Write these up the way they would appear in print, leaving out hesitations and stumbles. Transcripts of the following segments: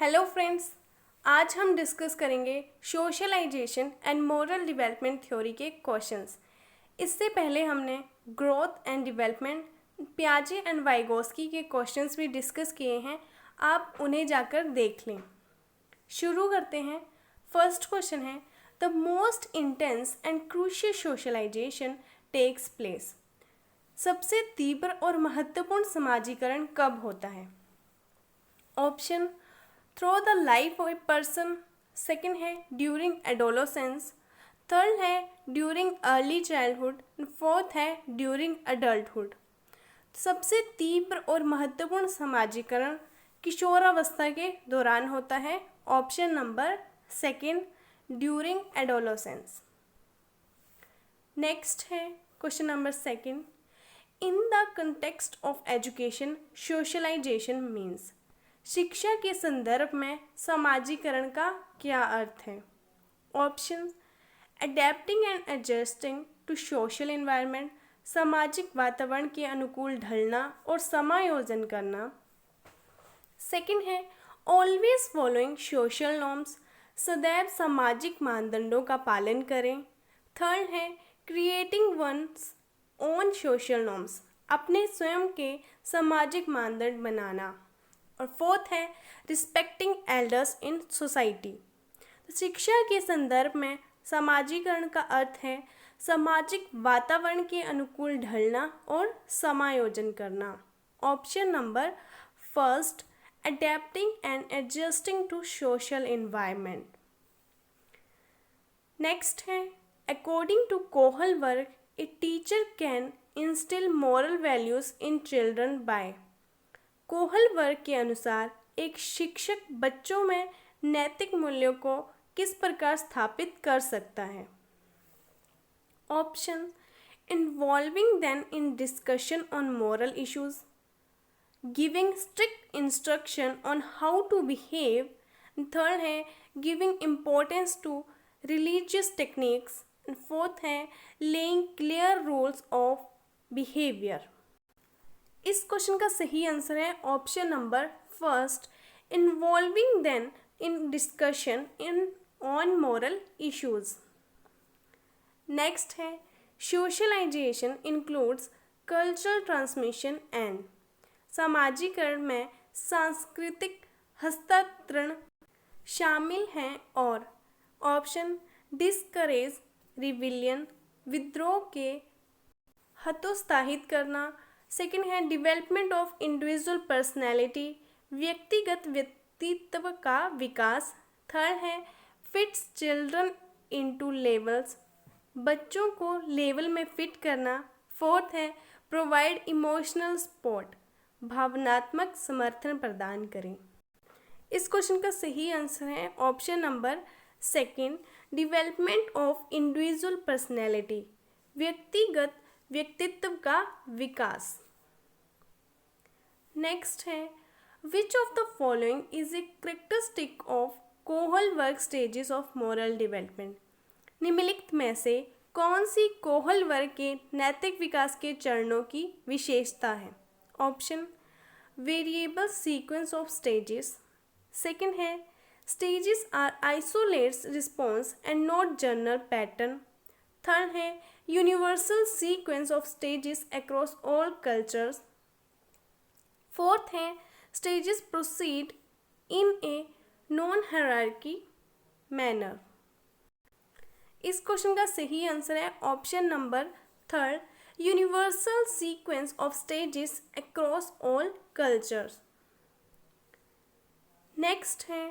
Hello friends, आज हम discuss करेंगे socialisation and moral development theory के क्वेश्चंस। इससे पहले हमने ग्रोथ एंड डेवलपमेंट, पियाजे एंड वाइगोस्की के क्वेश्चंस भी डिस्कस किए हैं। आप उन्हें जाकर देख लें। शुरू करते हैं। फर्स्ट क्वेश्चन है, the most intense and crucial socialization takes place. सबसे तीव्र और महत्वपूर्ण समाजीकरण कब होता है? Option through the life of a person, second है ड्यूरिंग एडोलोसेंस, थर्ड है ड्यूरिंग अर्ली चाइल्डहुड, फोर्थ है ड्यूरिंग अडल्टहुड। सबसे तीव्र और महत्वपूर्ण समाजीकरण किशोरावस्था के दौरान होता है। Option number second, during adolescence. Next है question number second, in the context of education socialisation means. शिक्षा के संदर्भ में समाजीकरण का क्या अर्थ है? Option adapting and adjusting to social environment, सामाजिक वातावरण के अनुकूल ढलना और समायोजन करना। सेकंड है ऑलवेज फॉलोइंग सोशल नॉर्म्स, सदैव सामाजिक मानदंडों का पालन करें। थर्ड है creating one's own social norms, अपने स्वयं के सामाजिक मानदंड बनाना। और फोर्थ है रिस्पेक्टिंग एल्डर्स इन सोसाइटी। शिक्षा के संदर्भ में समाजीकरण का अर्थ है सामाजिक वातावरण के अनुकूल ढलना और समायोजन करना। Option number first, adapting and adjusting to social environment. Next है according to Kohlberg, a teacher can instil moral values in children by. Kohlberg के अनुसार एक शिक्षक बच्चों में नैतिक मूल्यों को किस प्रकार स्थापित कर सकता है? Option involving them in discussion on moral issues, giving strict instruction on how to behave. Third है giving importance to religious techniques. Fourth है laying clear rules of behaviour. इस क्वेश्चन का सही आंसर है option number first, involving them in discussion on moral issues. Next है socialisation includes cultural transmission and. समाजीकरण में सांस्कृतिक हस्तांतरण शामिल हैं। और ऑप्शन डिस्करेज रिविलियन, विद्रोह के हतोत्साहित करना। सेकेंड है डेवलपमेंट ऑफ इंडिविजुअल पर्सनैलिटी, व्यक्तिगत व्यक्तित्व का विकास। थर्ड है फिट्स चिल्ड्रन इनटू लेवल्स, बच्चों को लेवल में फिट करना। फोर्थ है प्रोवाइड इमोशनल सपोर्ट, भावनात्मक समर्थन प्रदान करें। इस क्वेश्चन का सही आंसर है option number second, development of individual personality, व्यक्तिगत व्यक्तित्व का विकास। नेक्स्ट है which of the following is a characteristic of Kohlberg stages of moral development. निम्नलिखित में से कौन सी कोहल वर्ग के नैतिक विकास के चरणों की विशेषता है? Option variable sequence of stages. Second है stages are isolates response and not general pattern. Third है universal sequence of stages across all cultures. Fourth है stages proceed in a non hierarchy manner. इस क्वेश्चन का सही answer है option number third, universal sequence of stages across all cultures. Next है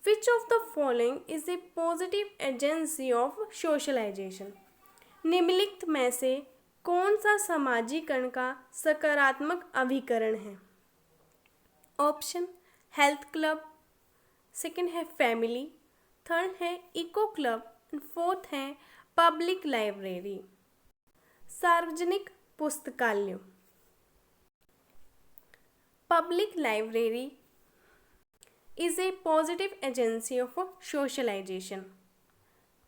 which of the following is a positive agency of socialisation. निम्नलिखित में से कौन सा समाजीकरण का सकारात्मक अभिकरण है? ऑप्शन हेल्थ क्लब, सेकंड है फैमिली, थर्ड है इको क्लब, फोर्थ है पब्लिक लाइब्रेरी। सार्वजनिक पुस्तकालय। Public library is a positive agency of socialization.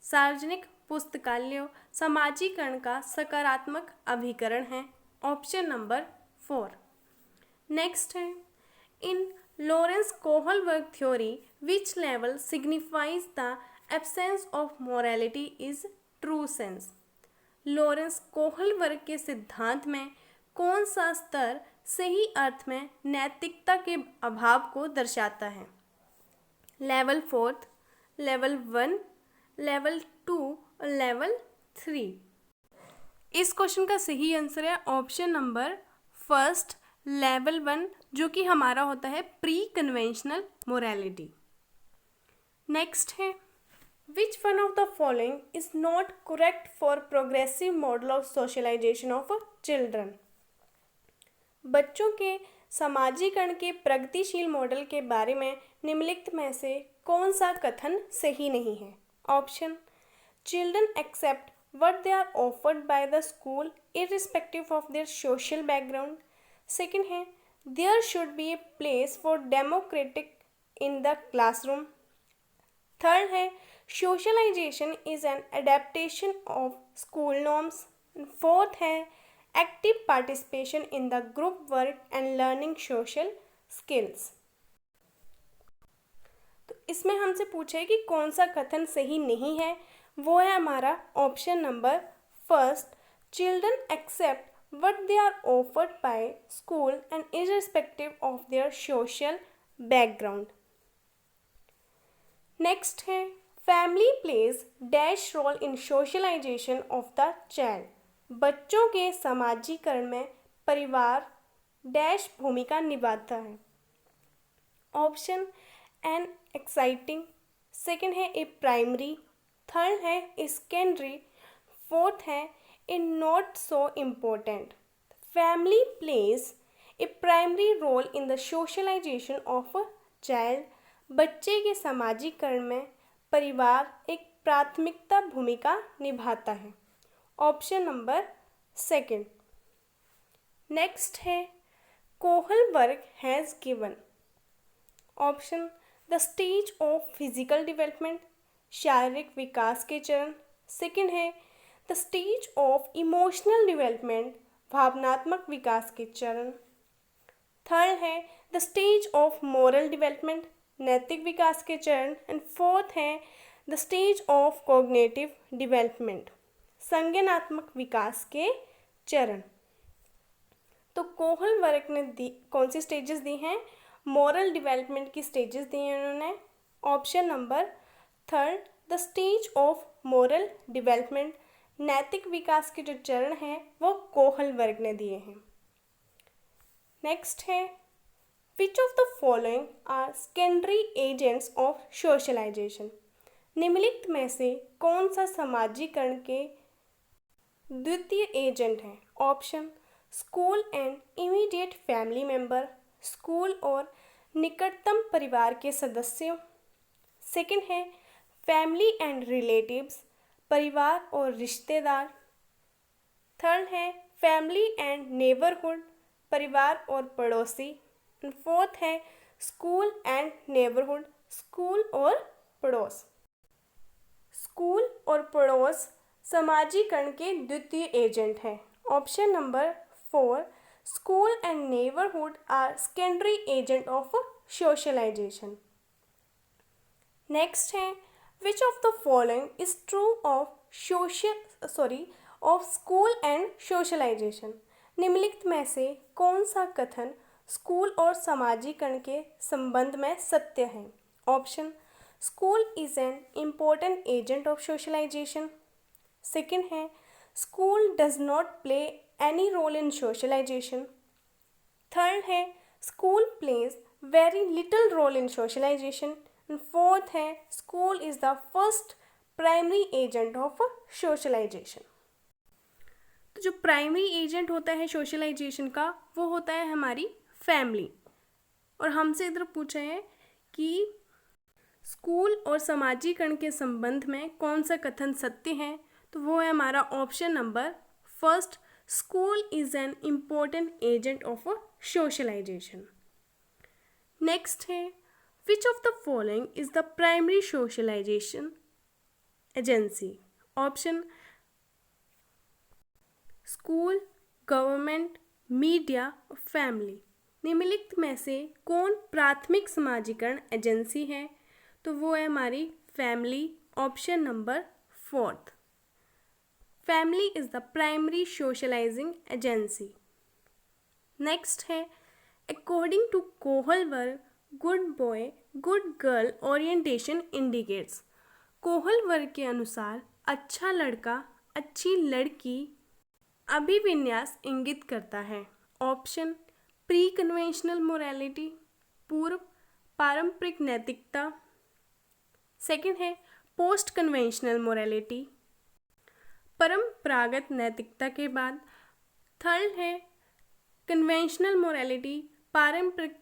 सार्वजनिक पुस्तकालय समाजीकरण का सकारात्मक अभिकरण है। Option number 4। नेक्स्ट है इन Lawrence Kohlberg theory, which level signifies the absence of morality is true sense. Lawrence Kohlberg के सिद्धांत में कौन सा स्तर सही अर्थ में नैतिकता के अभाव को दर्शाता है? लेवल 4, लेवल 1, लेवल 2 और लेवल 3। इस क्वेश्चन का सही आंसर है ऑप्शन नंबर फर्स्ट, लेवल 1, जो कि हमारा होता है प्री कन्वेंशनल मोरालिटी। नेक्स्ट है, which one of the following is not correct for progressive model of socialization of children. बच्चों के समाजीकरण के प्रगतिशील मॉडल के बारे में निम्नलिखित में से कौन सा कथन सही नहीं है? Option, children accept what they are offered by the school irrespective of their social background. Second है, there should be a place for democratic in the classroom. Third है, socialization is an adaptation of school norms. And fourth है, active participation in the group work and learning social skills. तो इसमें हमसे पूछा है कि कौन सा कथन सही नहीं है। वो है हमारा option number first, children accept what they are offered by school and irrespective of their social background. Next है, family plays dash role in socialisation of the child. बच्चों के समाजीकरण में परिवार डैश भूमिका निभाता है। ऑप्शन एन एक्साइटिंग, सेकेंड है ए प्राइमरी, थर्ड है सेकेंडरी, फोर्थ है a not so important. Family plays a primary role in the socialisation of a child. बच्चे के समाजीकरण में परिवार एक प्राथमिकता भूमिका निभाता है। Option number second. नेक्स्ट है, Kohlberg has given. Option, the stage of physical development, शारीरिक विकास के चरण। सेकेंड है, the stage of emotional development, भावनात्मक विकास के चरण। थर्ड है, the stage of moral development, नैतिक विकास के चरण। एंड फोर्थ है, the stage of cognitive development, संज्ञानात्मक विकास के चरण। तो कोहलबर्ग ने कौन सी स्टेजेस दी हैं? मोरल डेवलपमेंट की स्टेजेस दी हैं उन्होंने। Option number third, the stage of moral development, नैतिक विकास के जो चरण हैं वो कोहलबर्ग ने दिए हैं। नेक्स्ट है, which of the following are secondary agents of socialisation. निम्नलिखित में से कौन सा समाजीकरण के द्वितीय एजेंट है? Option, school and immediate family member, school और निकटतम परिवार के सदस्यों। सेकेंड है, फैमिली एंड रिलेटिव्स, परिवार और रिश्तेदार। थर्ड है, फैमिली एंड नेबरहुड, परिवार और पड़ोसी। एंड फोर्थ है, स्कूल एंड नेबरहुड, स्कूल और पड़ोस। स्कूल और पड़ोस समाजीकरण के द्वितीय एजेंट हैं। Option number 4, school and neighbourhood are secondary agent of socialisation. Next है, which of the following is true of school and socialisation. निम्नलिखित में से कौन सा कथन स्कूल और समाजीकरण के संबंध में सत्य है? Option, school is an important agent of socialisation. Second है, school does not play any role in socialisation. Third है, school plays very little role in socialisation. Fourth है, school is the first primary agent of socialisation. तो जो primary agent होता है socialisation का वो होता है हमारी फैमिली। और हमसे इधर पूछा है कि स्कूल और समाजीकरण के संबंध में कौन सा कथन सत्य है, तो वो है हमारा option number first, school is an important agent of socialisation. Next है, which of the following is the primary socialization agency? Option, school, government, media, family. निम्नलिखित में से कौन प्राथमिक समाजीकरण एजेंसी है? तो वो है हमारी family, option number 4। Family is the primary socialising agency. Next है according to Kohlberg, good boy good girl orientation indicates. Kohlberg के अनुसार अच्छा लड़का अच्छी लड़की अभिविन्यास इंगित करता है। ऑप्शन प्री कन्वेंशनल मोरालिटी, पूर्व पारंपरिक नैतिकता। सेकंड है पोस्ट कन्वेंशनल मोरालिटी, परंपरागत नैतिकता के बाद। थर्ड है कन्वेंशनल मोरालिटी, पारंपरिक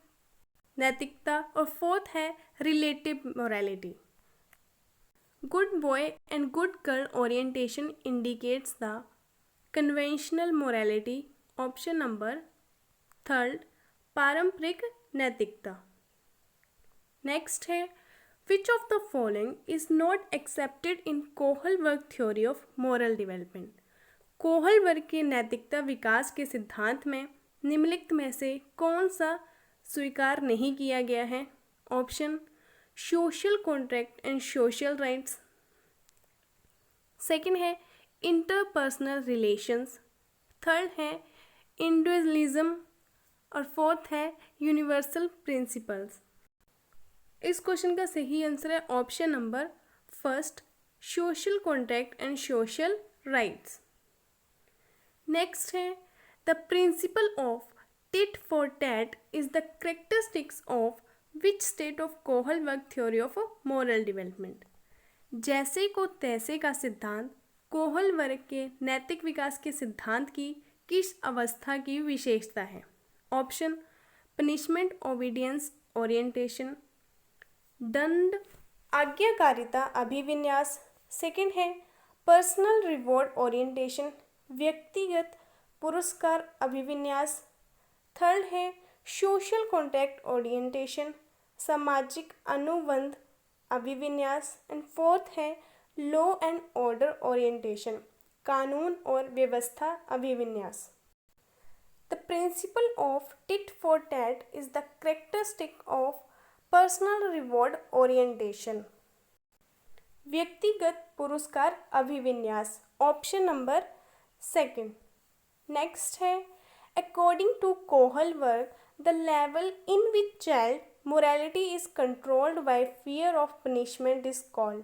नैतिकता। और फोर्थ है relative morality. Good boy and good girl orientation indicates the conventional morality, option number 3, पारंपरिक नैतिकता। नेक्स्ट है which of the following is not accepted in Kohlberg theory of moral development. Kohlberg के नैतिकता विकास के सिद्धांत में निम्नलिखित में से कौन सा स्वीकार नहीं किया गया है? Option social contract and social rights. Second है इंटरपर्सनल रिलेशंस। थर्ड है इंडिविजुअलिज्म। और फोर्थ है यूनिवर्सल प्रिंसिपल्स। इस क्वेश्चन का सही आंसर है option number 1, social contract and social rights. Next है the principle of tit for tat is the characteristics of which state of Kohlberg theory of moral development. जैसे को तैसे का सिद्धांत कोहलवर्ग के नैतिक विकास के सिद्धांत की किस अवस्था की विशेषता है? ऑप्शन पनिशमेंट ओबीडियंस ओरिएंटेशन, दंड आज्ञाकारिता अभिविन्यास। सेकंड है पर्सनल रिवॉर्ड ओरिएंटेशन, व्यक्तिगत पुरस्कार अभिविन्यास। थर्ड है सोशल कॉन्ट्रैक्ट ओरिएंटेशन, सामाजिक अनुबंध अभिविन्यास। एंड फोर्थ है लॉ एंड ऑर्डर ओरिएंटेशन, कानून और व्यवस्था अभिविन्यास। The principle of tit for tat is the characteristic of personal reward orientation, व्यक्तिगत पुरस्कार अभिविन्यास, ऑप्शन नंबर 2। नेक्स्ट है according to Kohlberg the level in which child morality is controlled by fear of punishment is called.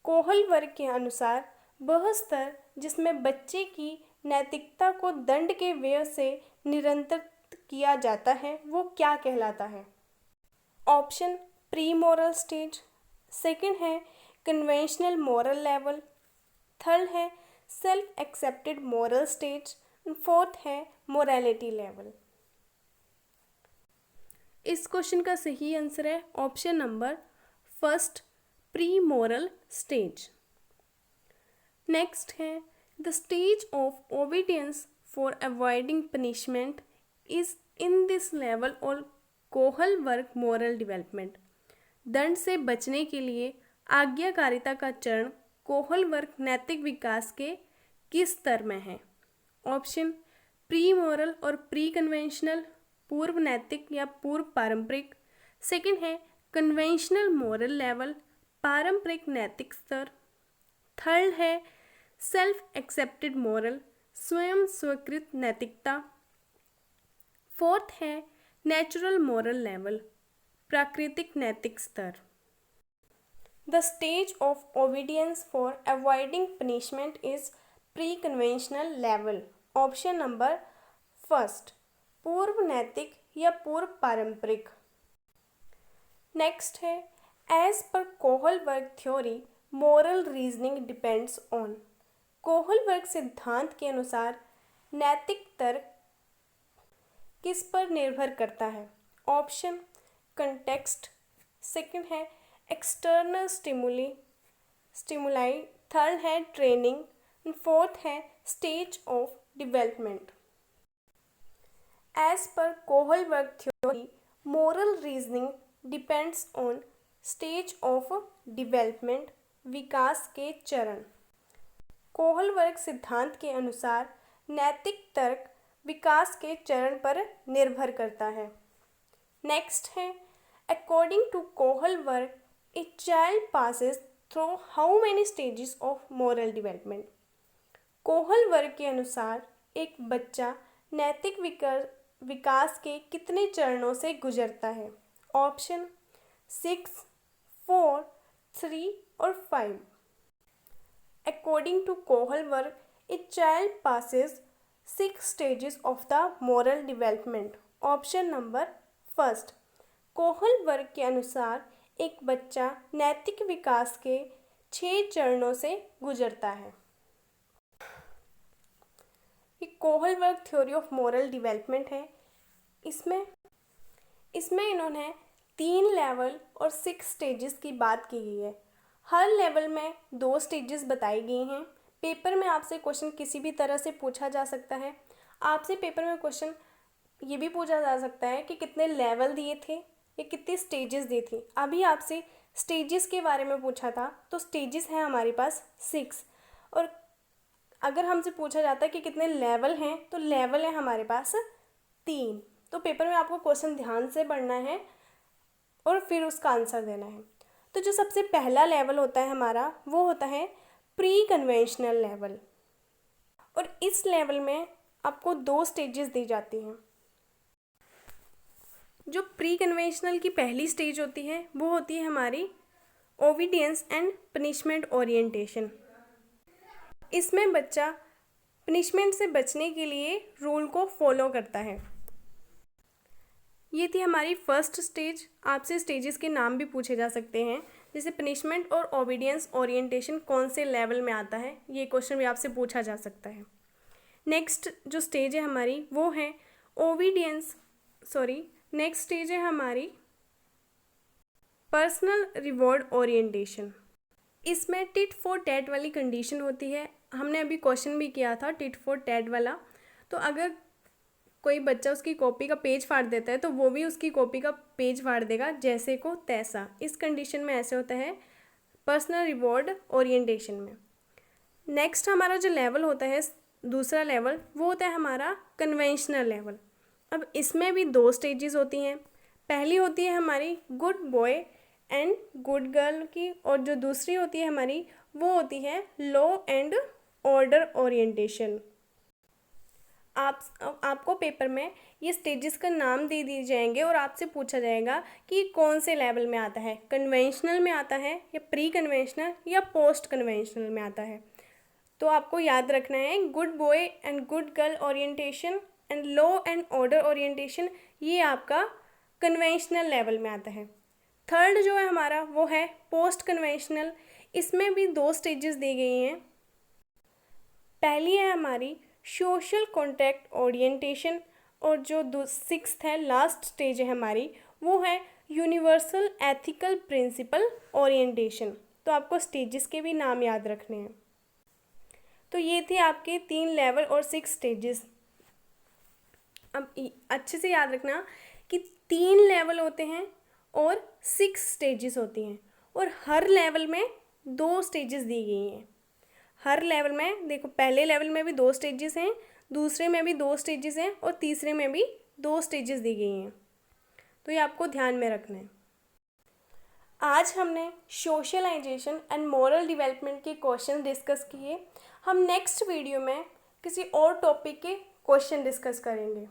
Kohlberg के अनुसार वह स्तर जिसमें बच्चे की नैतिकता को दंड के व्यय से नियंत्रित किया जाता है वो क्या कहलाता है? Option pre moral stage. Second है कन्वेंशनल मोरल लेवल। थर्ड है self accepted moral stage. Fourth है मोरालिटी लेवल। इस क्वेश्चन का सही आंसर है option number 1, pre moral stage. Next है the stage of obedience for avoiding punishment is in this level और Kohlberg moral development. दंड से बचने के लिए आज्ञाकारिता का चरण कोहलवर्ग नैतिक विकास के किस स्तर में है? ऑप्शन प्री मोरल और प्री कन्वेंशनल, पूर्व नैतिक या पूर्व पारंपरिक। सेकंड है कन्वेंशनल मोरल लेवल, पारंपरिक नैतिक स्तर। थर्ड है सेल्फ एक्सेप्टेड मोरल, स्वयं स्वीकृत नैतिकता। फोर्थ है नेचुरल मोरल लेवल, प्राकृतिक नैतिक स्तर। The stage of obedience for avoiding punishment is pre conventional level, option number 1, पूर्व नैतिक या पूर्व पारंपरिक। नेक्स्ट है as per Kohlberg theory moral reasoning depends on. Kohlberg सिद्धांत के अनुसार नैतिक तर्क किस पर निर्भर करता है? Option context. सेकंड है एक्सटर्नल स्टिमुलाई। थर्ड है ट्रेनिंग। फोर्थ है stage of development. As per Kohlberg theory moral reasoning depends on stage of development, विकास के चरण। कोहलवर्ग सिद्धांत के अनुसार नैतिक तर्क विकास के चरण पर निर्भर करता है। नेक्स्ट है, according to Kohlberg a child passes through how many stages of moral development. Kohlberg के अनुसार एक बच्चा नैतिक विकास के कितने चरणों से गुजरता है? ऑप्शन 6, 4, 3 और 5। According to Kohlberg a child passes 6 stages of the moral development. Option number first, Kohlberg के अनुसार एक बच्चा नैतिक विकास के 6 चरणों से गुजरता है। ये कोहल वर्ग थ्योरी ऑफ मोरल डेवलपमेंट है। इसमें इन्होंने 3 लेवल और 6 स्टेजेस की बात की गई है। हर लेवल में 2 स्टेजेस बताई गई हैं। पेपर में आपसे क्वेश्चन किसी भी तरह से पूछा जा सकता है। आपसे पेपर में क्वेश्चन ये भी पूछा जा सकता है कि कितने लेवल दिए थे या कितनी स्टेजेस दी थी। अभी आपसे स्टेजेस के बारे में पूछा था, तो स्टेजेस हैं हमारे पास 6। और अगर हमसे पूछा जाता है कि कितने लेवल हैं, तो लेवल है हमारे पास 3। तो पेपर में आपको क्वेश्चन ध्यान से पढ़ना है और फिर उसका आंसर देना है। तो जो सबसे पहला लेवल होता है हमारा, वो होता है प्री कन्वेंशनल लेवल। और इस लेवल में आपको 2 स्टेजेस दी जाती हैं। जो प्री कन्वेंशनल की पहली स्टेज होती है, वो होती है हमारी ओबीडियंस एंड पनिशमेंट ओरिएंटेशन। इसमें बच्चा पनिशमेंट से बचने के लिए रूल को फॉलो करता है। ये थी हमारी फर्स्ट स्टेज। आपसे स्टेजेस के नाम भी पूछे जा सकते हैं, जैसे पनिशमेंट और ओबीडियंस ओरिएंटेशन कौन से लेवल में आता है, ये क्वेश्चन भी आपसे पूछा जा सकता है। नेक्स्ट जो स्टेज है हमारी, वो है नेक्स्ट स्टेज है हमारी पर्सनल रिवॉर्ड ओरिएंटेशन। इसमें टिट फॉर टैट वाली कंडीशन होती है। हमने अभी क्वेश्चन भी किया था टिट फॉर टैट वाला। तो अगर कोई बच्चा उसकी कॉपी का पेज फाड़ देता है, तो वो भी उसकी कॉपी का पेज फाड़ देगा, जैसे को तैसा। इस कंडीशन में ऐसे होता है पर्सनल रिवॉर्ड ओरिएंटेशन में। नेक्स्ट हमारा जो लेवल होता है, दूसरा लेवल, वो होता है हमारा कन्वेंशनल लेवल। अब इसमें भी 2 स्टेजेस होती हैं। पहली होती है हमारी good boy and good girl की, और जो दूसरी होती है हमारी, वो होती है लॉ एंड ऑर्डर ओरिएंटेशन। आपको पेपर में ये स्टेजेस का नाम दे दिए जाएंगे और आपसे पूछा जाएगा कि कौन से लेवल में आता है, कन्वेंशनल में आता है या प्री कन्वेंशनल या पोस्ट कन्वेंशनल में आता है। तो आपको याद रखना है good boy and good girl orientation and law and order orientation, ये आपका कन्वेंशनल लेवल में आता है। थर्ड जो है हमारा, वो है पोस्ट कन्वेंशनल। इसमें भी 2 स्टेजेस दी गई हैं। पहली है हमारी सोशल कॉन्ट्रैक्ट ओरिएंटेशन, और जो 6th है, लास्ट स्टेज है हमारी, वो है यूनिवर्सल एथिकल प्रिंसिपल ओरिएंटेशन। तो आपको स्टेजेस के भी नाम याद रखने हैं। तो ये थे आपके 3 लेवल और 6 स्टेजेस। अब अच्छे से याद रखना कि 3 लेवल होते हैं और 6 स्टेजेस होती हैं, और हर लेवल में 2 स्टेजेस दी गई हैं। हर लेवल में देखो, पहले लेवल में भी 2 स्टेजेस हैं, दूसरे में भी 2 स्टेजेस हैं, और तीसरे में भी 2 स्टेजेस दी गई हैं। तो ये आपको ध्यान में रखना है। आज हमने सोशलाइजेशन एंड मोरल डेवलपमेंट के क्वेश्चन डिस्कस किए। हम नेक्स्ट वीडियो में किसी और टॉपिक के क्वेश्चन डिस्कस करेंगे।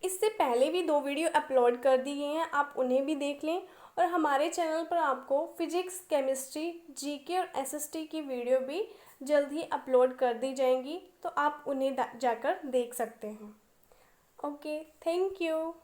इससे पहले भी 2 वीडियो अपलोड कर दी गई हैं, आप उन्हें भी देख लें। और हमारे चैनल पर आपको फिजिक्स, केमिस्ट्री, जीके और एसएसटी की वीडियो भी जल्द ही अपलोड कर दी जाएंगी, तो आप उन्हें जाकर देख सकते हैं। Okay, thank you.